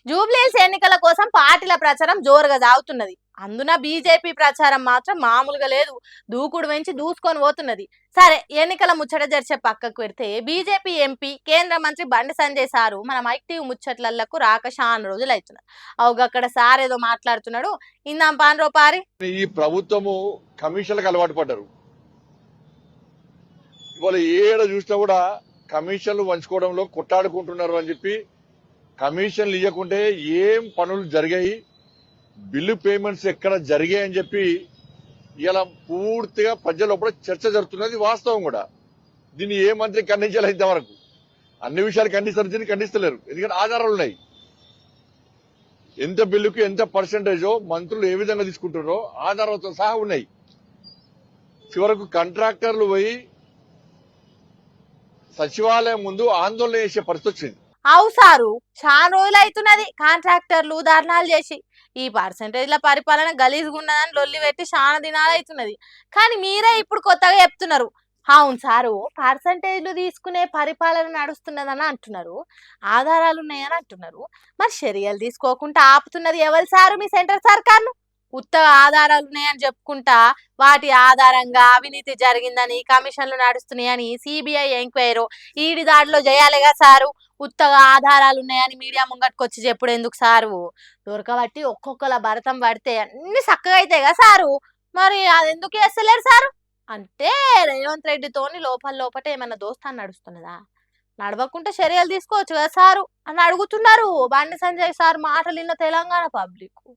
జూబ్లీహిల్స్ ఎన్నికల కోసం పార్టీల ప్రచారం జోరుగా సాగుతున్నది. అందున బీజేపీ ప్రచారం మాత్రం మామూలుగా లేదు. దూకుడు వెంచి దూసుకొని పోతున్నది. సరే, ఎన్నికల ముచ్చట జరిచే పక్కకు పెడితే బీజేపీ ఎంపీ కేంద్ర మంత్రి బండి సంజయ్ సారు మన మైక్ టీవీ ముచ్చట్లకు రాక చాలా రోజులు అవుతున్నారు. అక్కడ సార్ ఏదో మాట్లాడుతున్నాడు. ఇందాం పాన్రో పారి. ఈ ప్రభుత్వము కమిషన్లకు అలవాటు పడ్డారు. ఇవాళ ఏడ చూసినా కూడా కమిషన్లు పంచుకోవడంలో కొట్టాడుకుంటున్నారు అని చెప్పి, కమిషన్లు ఇవ్వకుంటే ఏం పనులు జరిగాయి, బిల్లు పేమెంట్స్ ఎక్కడ జరిగాయి అని చెప్పి ఇలా పూర్తిగా ప్రజల లోపల చర్చ జరుగుతున్నది. వాస్తవం కూడా. దీన్ని ఏ మంత్రి ఖండించాలి ఇంతవరకు? అన్ని విషయాలు ఖండిస్తారు, ఖండిస్తలేరు. ఎందుకంటే ఆధారాలు ఉన్నాయి. ఎంత బిల్లుకు ఎంత పర్సెంటేజో మంత్రులు ఏ విధంగా తీసుకుంటారో ఆధారాలతో సహా ఉన్నాయి. చివరకు కాంట్రాక్టర్లు పోయి సచివాలయం ముందు ఆందోళన చేసే పరిస్థితి వచ్చింది. అవు సారు, చాలా రోజులు అవుతున్నది కాంట్రాక్టర్లు ధర్నాలు చేసి. ఈ పర్సెంటేజ్ల పరిపాలన గలీజ్గా ఉన్నదని లొల్లి పెట్టి చాలా దినాలు అవుతున్నది. కానీ మీరే ఇప్పుడు కొత్తగా చెప్తున్నారు. అవును సారు, పర్సెంటేజ్లు తీసుకునే పరిపాలన నడుస్తున్నదని అంటున్నారు, ఆధారాలు ఉన్నాయని అంటున్నారు. మరి చర్యలు తీసుకోకుండా ఆపుతున్నది ఎవరు సారు? మీ సెంటర్ సర్కార్ను. ఉత్తగా ఆధారాలు ఉన్నాయని చెప్పుకుంటా వాటి ఆధారంగా అవినీతి జరిగిందని, కమిషన్లు నడుస్తున్నాయని సిబిఐ ఎంక్వైరీ, ఈడి దాడిలో చేయాలిగా సారు. ఉత్తగా ఆధారాలు ఉన్నాయని మీడియా ముంగట్టుకొచ్చి చెప్పుడు ఎందుకు సారు? దొరకబట్టి ఒక్కొక్కల భరతం పడితే అన్ని చక్కగా అవుతాయి కదా సారు. మరి అది ఎందుకు చేస్తలేరు సారు? అంటే రేవంత్ రెడ్డితోని లోపటే ఏమన్నా దోస్తాన్ని నడుస్తున్నదా? నడవకుంటే చర్యలు తీసుకోవచ్చు కదా సారు అని అడుగుతున్నారు బండి సంజయ్ సార్ మాటలు విన్న తెలంగాణ పబ్లిక్.